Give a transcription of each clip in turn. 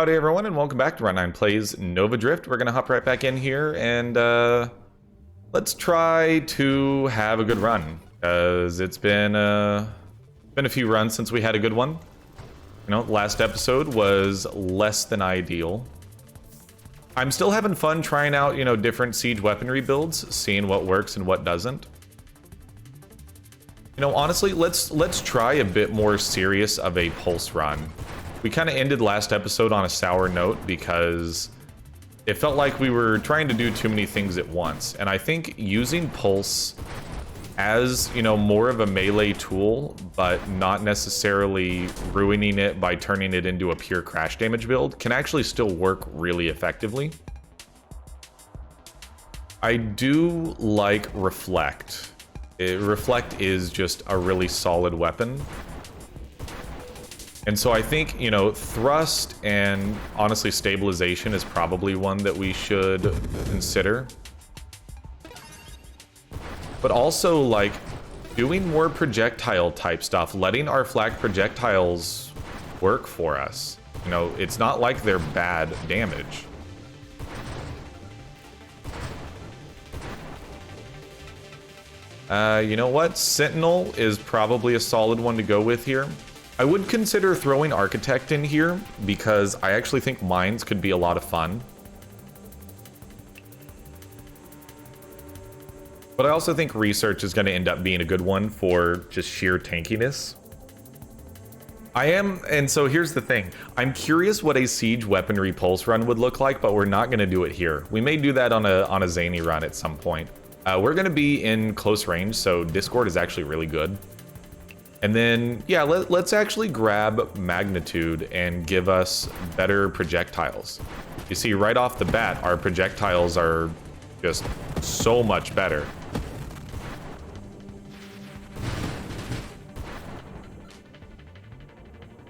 Howdy everyone, and welcome back to Runt9 Plays Nova Drift. We're gonna hop right back in here and let's try to have a good run, because it's been a few runs since we had a good one. You know, last episode was less than ideal. I'm still having fun trying out, you know, different siege weaponry builds, seeing what works and what doesn't. You know, honestly, let's try a bit more serious of a pulse run. We kind of ended last episode on a sour note because it felt like we were trying to do too many things at once. And I think using pulse as, you know, more of a melee tool, but not necessarily ruining it by turning it into a pure crash damage build, can actually still work really effectively. I do like Reflect. Reflect is just a really solid weapon. And so I think, you know, thrust and honestly stabilization is probably one that we should consider. But also, like, doing more projectile type stuff, letting our flak projectiles work for us. You know, it's not like they're bad damage. You know what? Sentinel is probably a solid one to go with here. I would consider throwing Architect in here because I actually think Mines could be a lot of fun. But I also think Research is going to end up being a good one for just sheer tankiness. And so here's the thing. I'm curious what a Siege Weaponry Pulse run would look like, but we're not going to do it here. We may do that on a zany run at some point. We're going to be in close range, so Discord is actually really good. And then, yeah, let's actually grab Magnitude and give us better projectiles. You see, right off the bat, our projectiles are just so much better.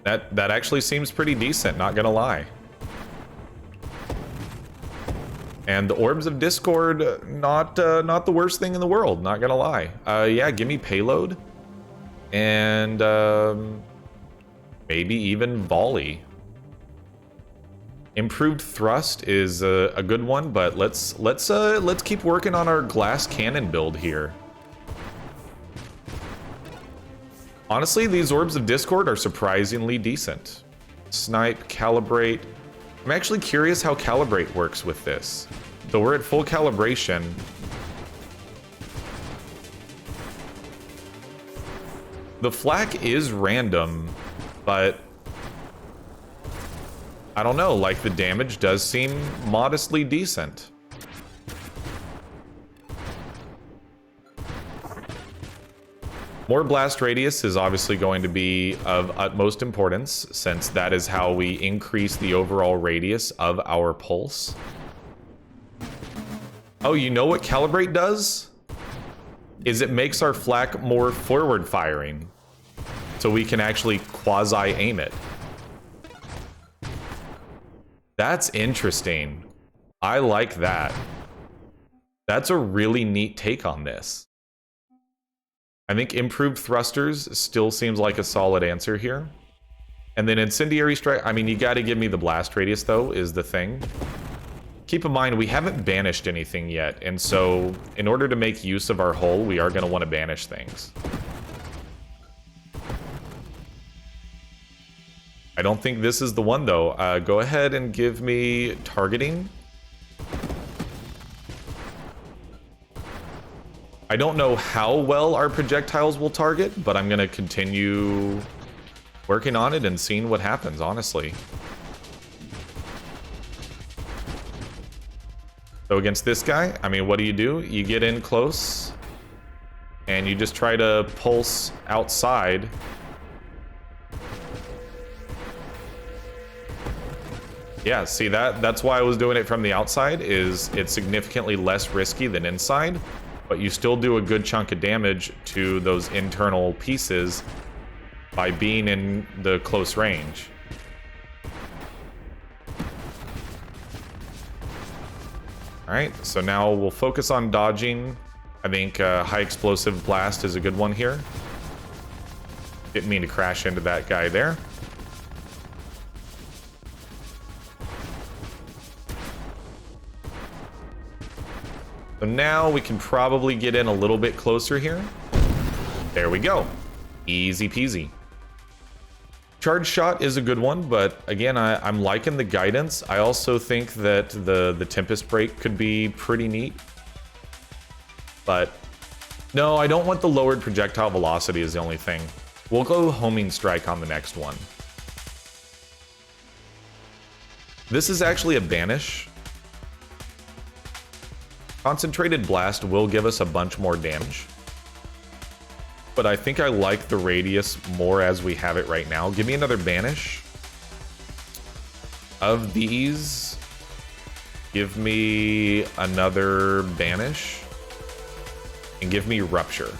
That actually seems pretty decent, not gonna lie. And the Orbs of Discord, not the worst thing in the world, not gonna lie. Yeah, give me Payload. And maybe even volley. Improved thrust is a good one, but let's keep working on our glass cannon build here. Honestly, these Orbs of Discord are surprisingly decent. Snipe, Calibrate. I'm actually curious how Calibrate works with this. So we're at full calibration. The flak is random, but I don't know, like the damage does seem modestly decent. More blast radius is obviously going to be of utmost importance, since that is how we increase the overall radius of our pulse. Oh, you know what Calibrate does? Is it makes our flak more forward firing, so we can actually quasi-aim it. That's interesting. I like that. That's a really neat take on this. I think improved thrusters still seems like a solid answer here. And then incendiary strike, I mean, you gotta give me the blast radius though, is the thing. Keep in mind, we haven't banished anything yet, and so in order to make use of our hull, we are going to want to banish things. I don't think this is the one, though. Go ahead and give me targeting. I don't know how well our projectiles will target, but I'm going to continue working on it and seeing what happens, honestly. So against this guy, I mean, what do? You get in close, and you just try to pulse outside. Yeah, see, that's why I was doing it from the outside, is it's significantly less risky than inside, but you still do a good chunk of damage to those internal pieces by being in the close range. Alright, so now we'll focus on dodging. I think high explosive blast is a good one here. Didn't mean to crash into that guy there. So now we can probably get in a little bit closer here. There we go. Easy peasy. Charge shot is a good one, but again, I'm liking the guidance. I also think that the Tempest Break could be pretty neat. But no, I don't want the lowered projectile velocity is the only thing. We'll go Homing Strike on the next one. This is actually a banish. Concentrated Blast will give us a bunch more damage. But I think I like the radius more as we have it right now. Give me another banish. Of these, give me another banish. And give me Rupture.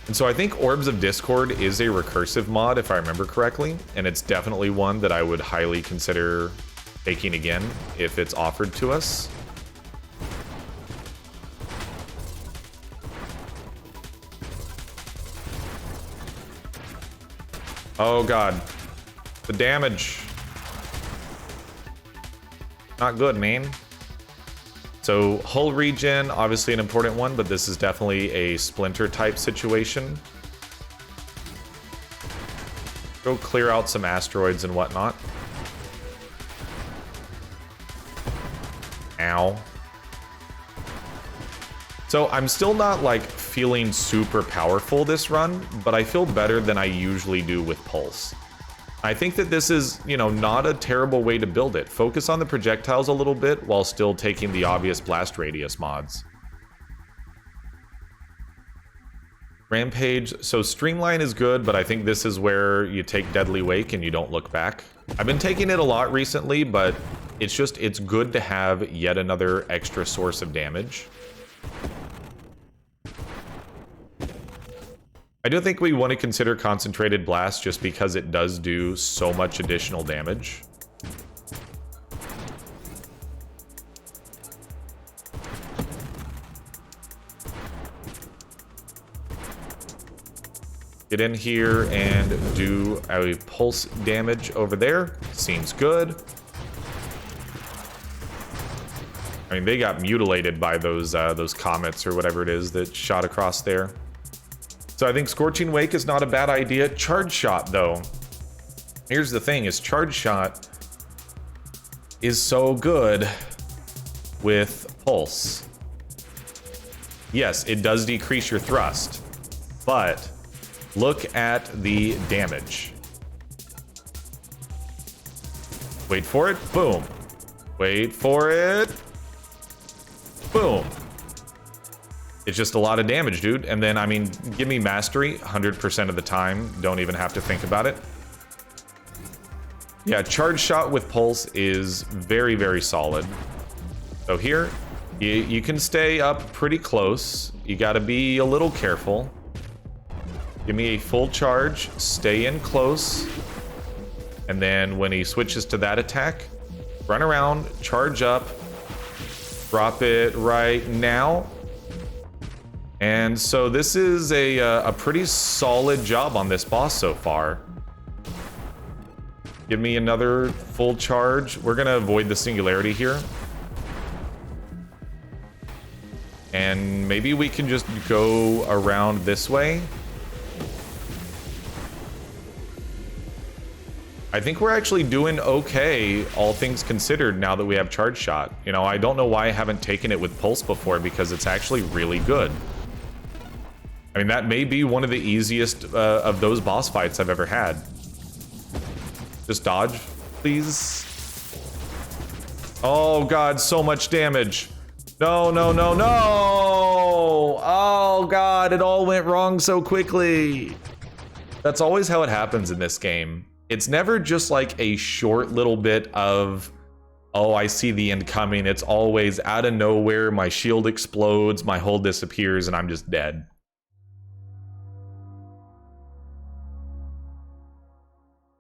And so I think Orbs of Discord is a recursive mod, if I remember correctly. And it's definitely one that I would highly consider taking again if it's offered to us. Oh god. The damage. Not good, man. So hull regen, obviously an important one, but this is definitely a splinter type situation. Go clear out some asteroids and whatnot. Ow. So I'm still not like feeling super powerful this run, but I feel better than I usually do with Pulse. I think that this is, you know, not a terrible way to build it. Focus on the projectiles a little bit while still taking the obvious blast radius mods. Rampage, so Streamline is good, but I think this is where you take Deadly Wake and you don't look back. I've been taking it a lot recently, but it's good to have yet another extra source of damage. I do think we want to consider Concentrated Blast just because it does do so much additional damage. Get in here and do a pulse damage over there. Seems good. I mean, they got mutilated by those comets or whatever it is that shot across there. So I think Scorching Wake is not a bad idea. Charge Shot, though. Here's the thing, is Charge Shot is so good with Pulse. Yes, it does decrease your thrust, but look at the damage. Wait for it, boom. Wait for it, boom. It's just a lot of damage, dude. And then, I mean, give me Mastery 100% of the time. Don't even have to think about it. Yeah, Charge Shot with Pulse is very, very solid. So here, you can stay up pretty close. You gotta be a little careful. Give me a full charge, stay in close. And then when he switches to that attack, run around, charge up, drop it right now. And so this is a pretty solid job on this boss so far. Give me another full charge. We're gonna avoid the singularity here. And maybe we can just go around this way. I think we're actually doing okay, all things considered, now that we have Charge Shot. You know, I don't know why I haven't taken it with Pulse before, because it's actually really good. I mean, that may be one of the easiest of those boss fights I've ever had. Just dodge, please. Oh god, so much damage. No, no, no, no! Oh god, it all went wrong so quickly. That's always how it happens in this game. It's never just like a short little bit of, oh, I see the end coming. It's always out of nowhere, my shield explodes, my hull disappears, and I'm just dead.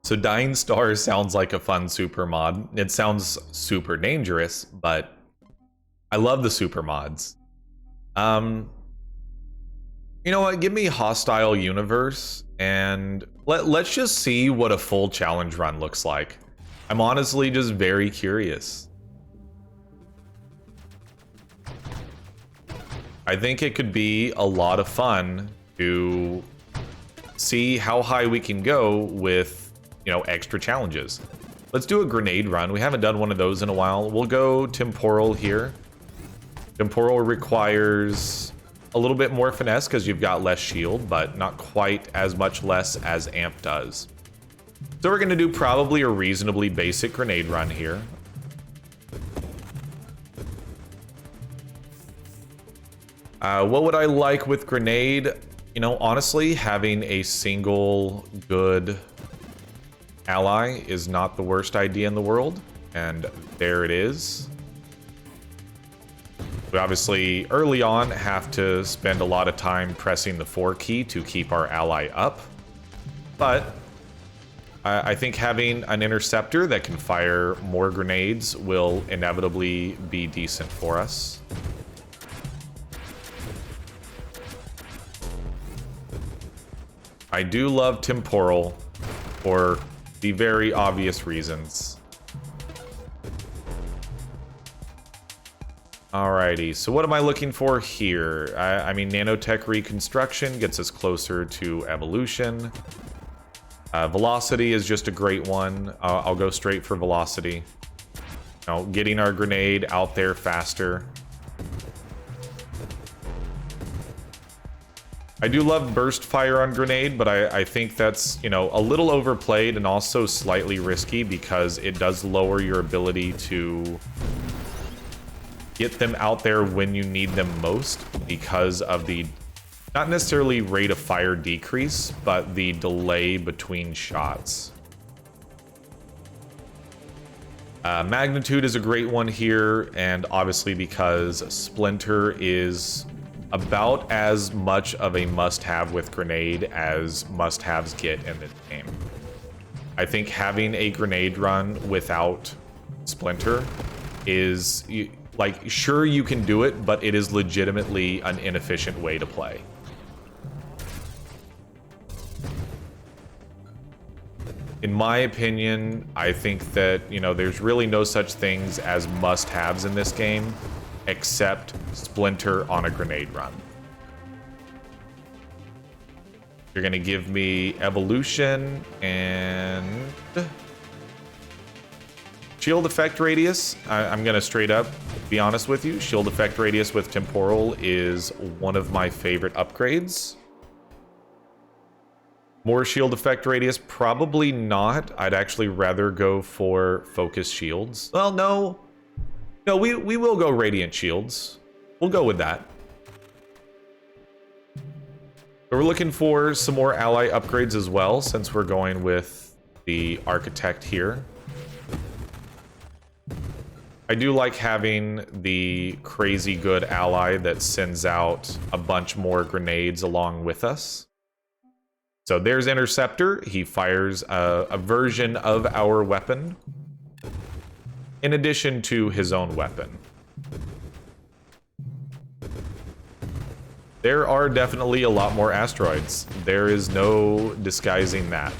So Dying Star sounds like a fun super mod. It sounds super dangerous, but I love the super mods. You know what? Give me Hostile Universe, and let's just see what a full challenge run looks like. I'm honestly just very curious. I think it could be a lot of fun to see how high we can go with, you know, extra challenges. Let's do a grenade run. We haven't done one of those in a while. We'll go temporal here. Temporal requires a little bit more finesse because you've got less shield, but not quite as much less as amp does. So we're going to do probably a reasonably basic grenade run here. What would I like with grenade? You know, honestly, having a single good ally is not the worst idea in the world. And there it is. We obviously, early on, have to spend a lot of time pressing the 4 key to keep our ally up. But I think having an interceptor that can fire more grenades will inevitably be decent for us. I do love temporal for the very obvious reasons. Alrighty, so what am I looking for here? I mean, nanotech reconstruction gets us closer to evolution. Velocity is just a great one. I'll go straight for velocity. You know, getting our grenade out there faster. I do love burst fire on grenade, but I think that's, you know, a little overplayed and also slightly risky because it does lower your ability to get them out there when you need them most because of the, not necessarily rate of fire decrease, but the delay between shots. Magnitude is a great one here, and obviously because Splinter is about as much of a must-have with grenade as must-haves get in this game. I think having a grenade run without Splinter is, like, sure you can do it, but it is legitimately an inefficient way to play. In my opinion, I think that, you know, there's really no such things as must-haves in this game, except Splinter on a grenade run. You're gonna give me evolution and shield effect radius. I'm gonna straight up be honest with you. Shield effect radius with temporal is one of my favorite upgrades. More shield effect radius? Probably not. I'd actually rather go for focus shields. Well, no. No, we will go radiant shields. We'll go with that. But we're looking for some more ally upgrades as well, since we're going with the architect here. I do like having the crazy good ally that sends out a bunch more grenades along with us. So there's Interceptor. He fires a version of our weapon in addition to his own weapon. There are definitely a lot more asteroids. There is no disguising that.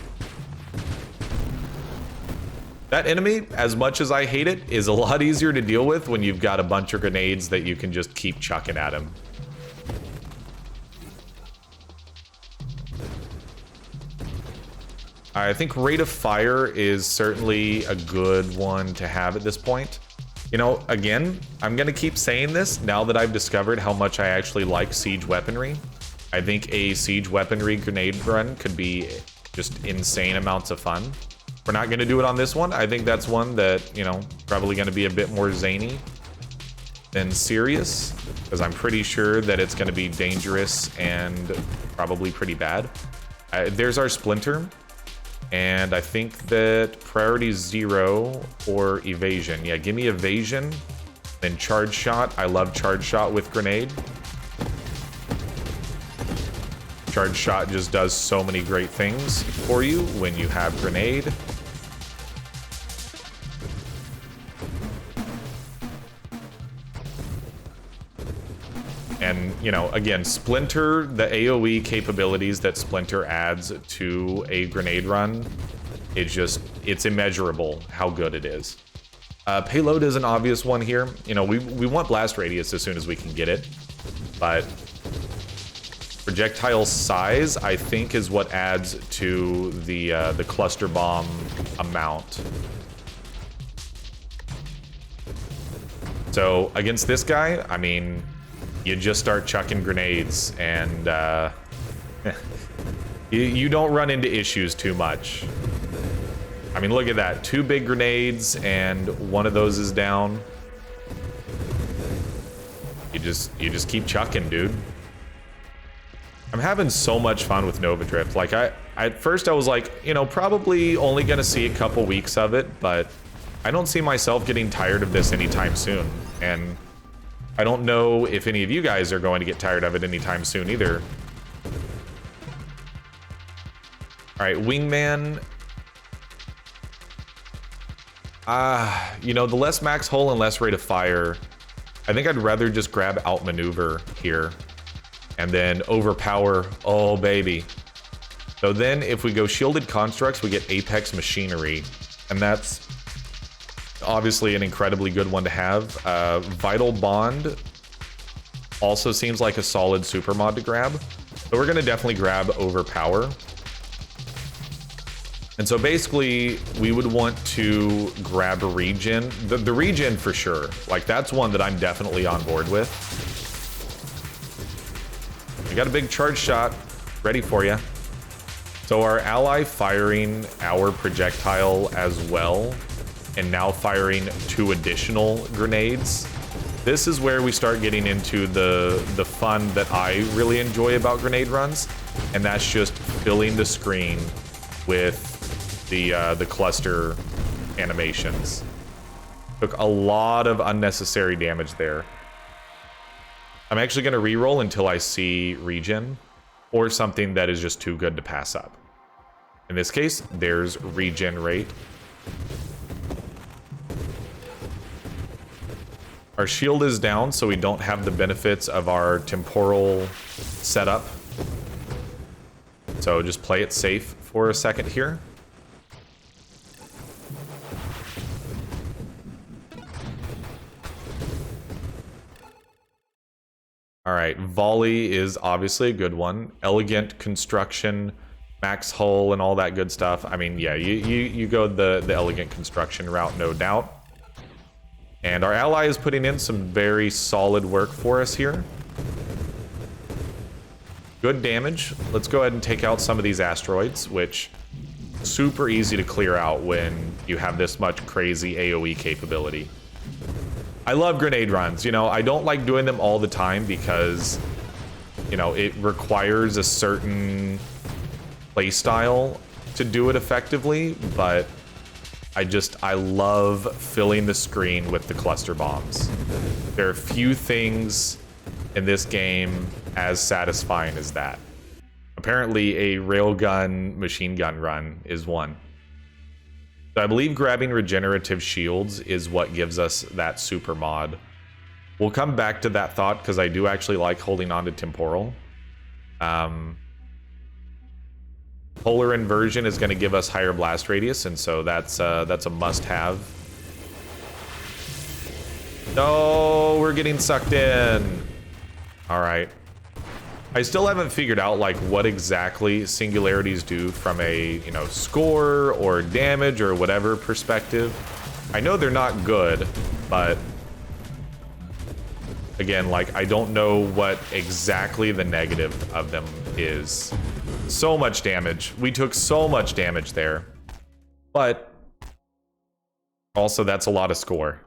That enemy, as much as I hate it, is a lot easier to deal with when you've got a bunch of grenades that you can just keep chucking at him. I think rate of fire is certainly a good one to have at this point. You know, again, I'm going to keep saying this now that I've discovered how much I actually like siege weaponry. I think a siege weaponry grenade run could be just insane amounts of fun. We're not going to do it on this one. I think that's one that, you know, probably going to be a bit more zany than serious, because I'm pretty sure that it's going to be dangerous and probably pretty bad. There's our Splinter. And I think that priority 0 or evasion. Yeah, give me evasion, then charge shot. I love charge shot with grenade. Charge shot just does so many great things for you when you have grenade. And, you know, again, Splinter, the AoE capabilities that Splinter adds to a grenade run It's immeasurable how good it is. Payload is an obvious one here. You know, we want blast radius as soon as we can get it, but projectile size, I think, is what adds to the cluster bomb amount. So against this guy, I mean, you just start chucking grenades, and you don't run into issues too much. I mean, look at that. 2 big grenades, and one of those is down. You just keep chucking, dude. I'm having so much fun with Nova Drift. Like, at first I was like, you know, probably only gonna see a couple weeks of it, but I don't see myself getting tired of this anytime soon. And I don't know if any of you guys are going to get tired of it anytime soon either. All right, Wingman. You know, the less max hull and less rate of fire, I think I'd rather just grab outmaneuver here and then overpower. Oh, baby. So then if we go shielded constructs, we get apex machinery, and that's obviously an incredibly good one to have. Vital bond also seems like a solid super mod to grab, so we're gonna definitely grab overpower. And so basically, we would want to grab a regen. The regen for sure. Like, that's one that I'm definitely on board with. We got a big charge shot ready for you. So our ally firing our projectile as well, and now firing 2 additional grenades. This is where we start getting into the fun that I really enjoy about grenade runs, and that's just filling the screen with the cluster animations. Took a lot of unnecessary damage there. I'm actually going to reroll until I see regen or something that is just too good to pass up. In this case, there's regen rate. Our shield is down, so we don't have the benefits of our temporal setup. So just play it safe for a second here. All right, volley is obviously a good one. Elegant construction, max hull, and all that good stuff. I mean, yeah, you go the elegant construction route, no doubt. And our ally is putting in some very solid work for us here. Good damage. Let's go ahead and take out some of these asteroids, which super easy to clear out when you have this much crazy AoE capability. I love grenade runs. You know, I don't like doing them all the time because, you know, it requires a certain play style to do it effectively, but I love filling the screen with the cluster bombs. There are few things in this game as satisfying as that. Apparently a railgun machine gun run is one. So I believe grabbing regenerative shields is what gives us that super mod. We'll come back to that thought because I do actually like holding on to temporal. Polar inversion is going to give us higher blast radius, and so that's a must-have. No, we're getting sucked in. All right. I still haven't figured out like what exactly singularities do from a, you know, score or damage or whatever perspective. I know they're not good, but again, like, I don't know what exactly the negative of them is. So much damage. We took so much damage there, but also that's a lot of score.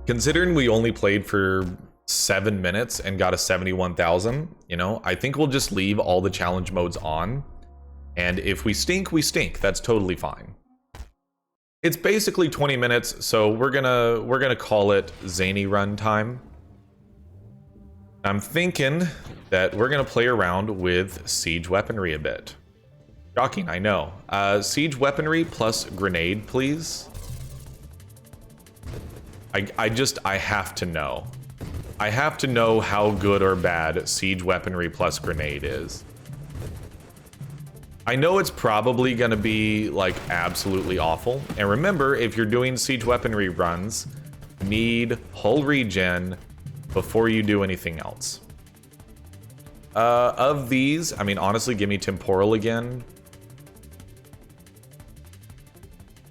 Considering we only played for 7 minutes and got a 71,000, you know, I think we'll just leave all the challenge modes on. And if we stink, we stink. That's totally fine. It's basically 20 minutes, so we're gonna call it zany run time. I'm thinking that we're gonna play around with siege weaponry a bit. Shocking, I know. Siege weaponry plus grenade, please. I have to know. I have to know how good or bad siege weaponry plus grenade is. I know it's probably going to be like absolutely awful. And remember, if you're doing siege weaponry runs, you need hull regen before you do anything else. Of these, I mean, honestly, give me temporal again.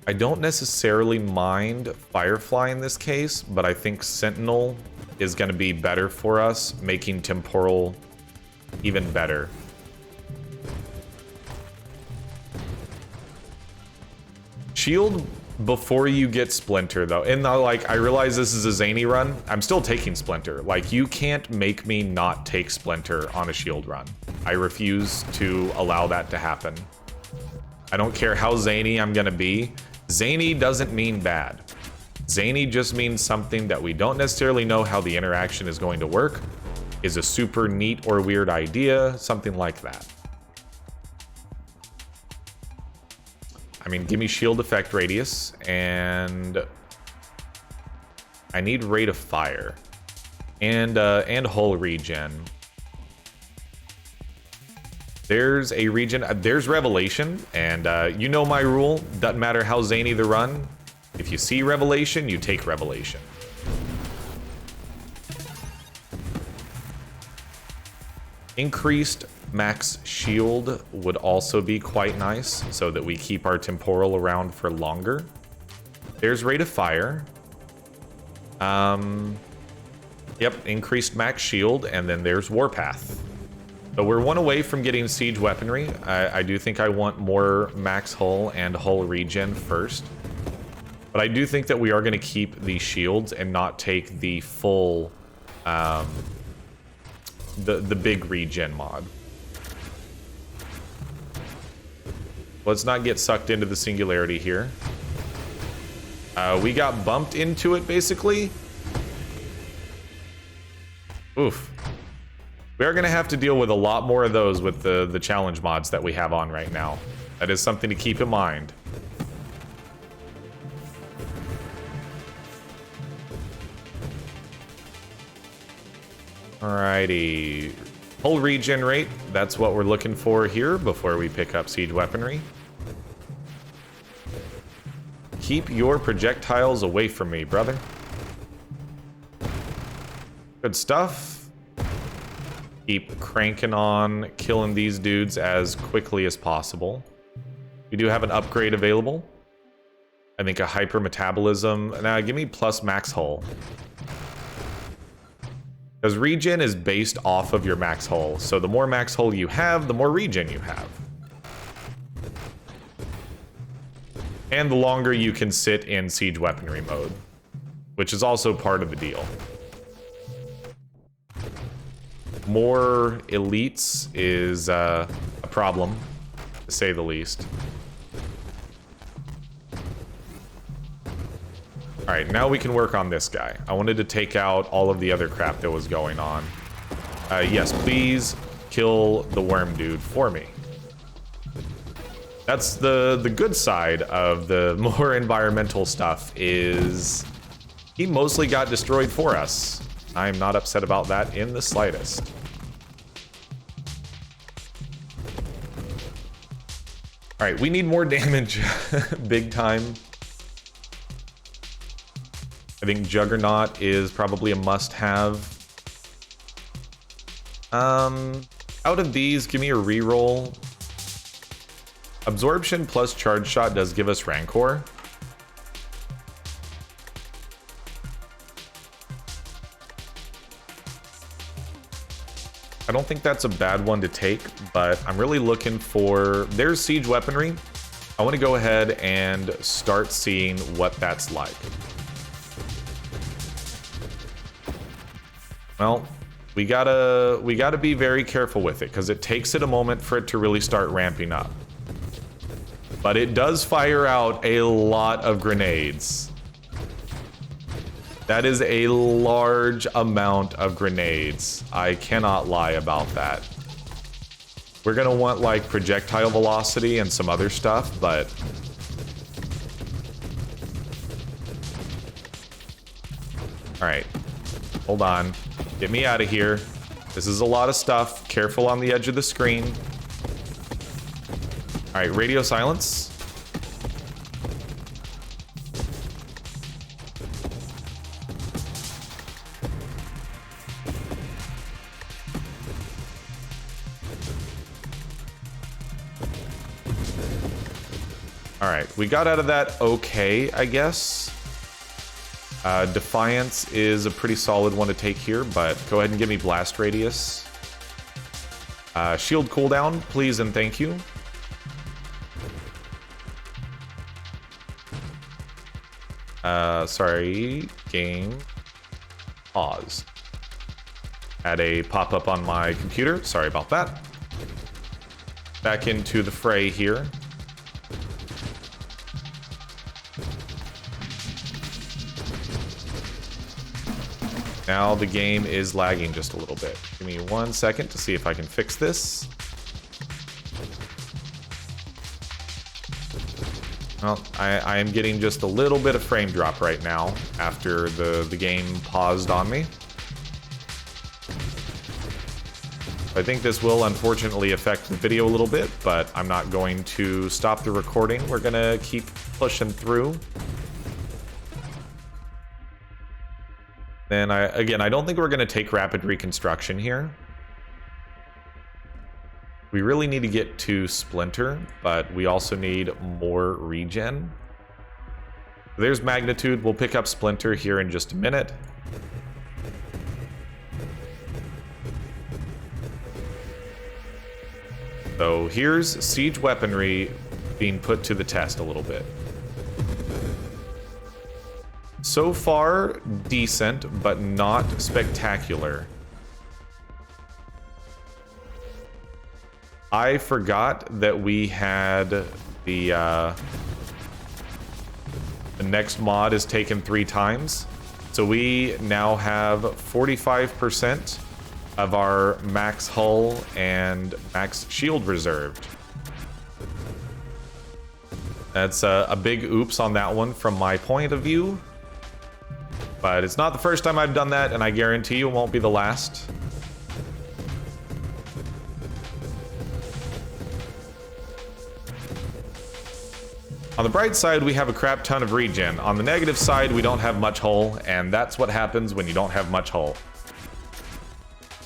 I don't necessarily mind Firefly in this case, but I think Sentinel is going to be better for us, making temporal even better. Shield before you get Splinter, though. And like, I realize this is a zany run. I'm still taking Splinter. Like, you can't make me not take Splinter on a shield run. I refuse to allow that to happen. I don't care how zany I'm gonna be. Zany doesn't mean bad. Zany just means something that we don't necessarily know how the interaction is going to work, is a super neat or weird idea, something like that. I mean, give me shield effect radius, and I need rate of fire, and hull regen. There's a regen, there's revelation, and you know my rule, doesn't matter how zany the run, if you see revelation, you take revelation. Increased max shield would also be quite nice, so that we keep our temporal around for longer. There's rate of fire. Yep, increased max shield, and then there's warpath. So we're one away from getting siege weaponry. I do think I want more max hull and hull regen first. But I do think that we are going to keep the shields and not take the full, the big regen mod. Let's not get sucked into the singularity here. We got bumped into it, basically. Oof. We are going to have to deal with a lot more of those with the challenge mods that we have on right now. That is something to keep in mind. Alrighty. Hull regen rate, that's what we're looking for here before we pick up siege weaponry. Keep your projectiles away from me, brother. Good stuff. Keep cranking on, killing these dudes as quickly as possible. We do have an upgrade available. I think a hyper metabolism. Now, give me plus max hull. Because regen is based off of your max hull. So the more max hull you have, the more regen you have. And the longer you can sit in siege weaponry mode, which is also part of the deal. More elites is a problem, to say the least. Alright, now we can work on this guy. I wanted to take out all of the other crap that was going on. Yes, please kill the worm dude for me. That's the good side of the more environmental stuff, is he mostly got destroyed for us. I'm not upset about that in the slightest. Alright, we need more damage. Big time. I think Juggernaut is probably a must-have. Out of these, give me a reroll. Absorption plus Charge Shot does give us Rancor. I don't think that's a bad one to take, but I'm really looking for... There's Siege Weaponry. I want to go ahead and start seeing what that's like. Well, we gotta be very careful with it, because it takes it a moment for it to really start ramping up. But it does fire out a lot of grenades. That is a large amount of grenades. I cannot lie about that. We're gonna want like projectile velocity and some other stuff, but... Alright. Hold on. Get me out of here. This is a lot of stuff. Careful on the edge of the screen. All right, radio silence. All right, we got out of that okay, I guess. Defiance is a pretty solid one to take here, but go ahead and give me blast radius. Shield cooldown, please and thank you. Sorry, game pause. Had a pop-up on my computer, sorry about that. Back into the fray here. Now the game is lagging just a little bit. Give me 1 second to see if I can fix this. Well, I am getting just a little bit of frame drop right now after the game paused on me. I think this will unfortunately affect the video a little bit, but I'm not going to stop the recording. We're gonna keep pushing through. And again, I don't think we're going to take rapid reconstruction here. We really need to get to Splinter, but we also need more regen. There's Magnitude. We'll pick up Splinter here in just a minute. So here's siege weaponry being put to the test a little bit. So far, decent, but not spectacular. I forgot that we had the next mod is taken 3 times. So we now have 45% of our max hull and max shield reserved. That's a big oops on that one from my point of view. But it's not the first time I've done that, and I guarantee you it won't be the last. On the bright side, we have a crap ton of regen. On the negative side, we don't have much hull, and that's what happens when you don't have much hull.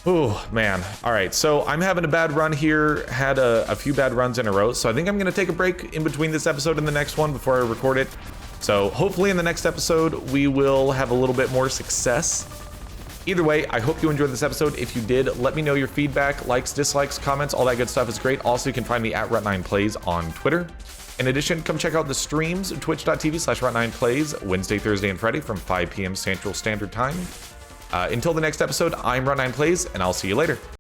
Ooh, man. All right, so I'm having a bad run here. Had a few bad runs in a row, so I think I'm going to take a break in between this episode and the next one before I record it. So hopefully in the next episode, we will have a little bit more success. Either way, I hope you enjoyed this episode. If you did, let me know your feedback, likes, dislikes, comments, all that good stuff is great. Also, you can find me at Runt9 Plays on Twitter. In addition, come check out the streams, twitch.tv/Runt9Plays, Wednesday, Thursday, and Friday from 5 p.m. Central Standard Time. Until the next episode, I'm Runt9 Plays, and I'll see you later.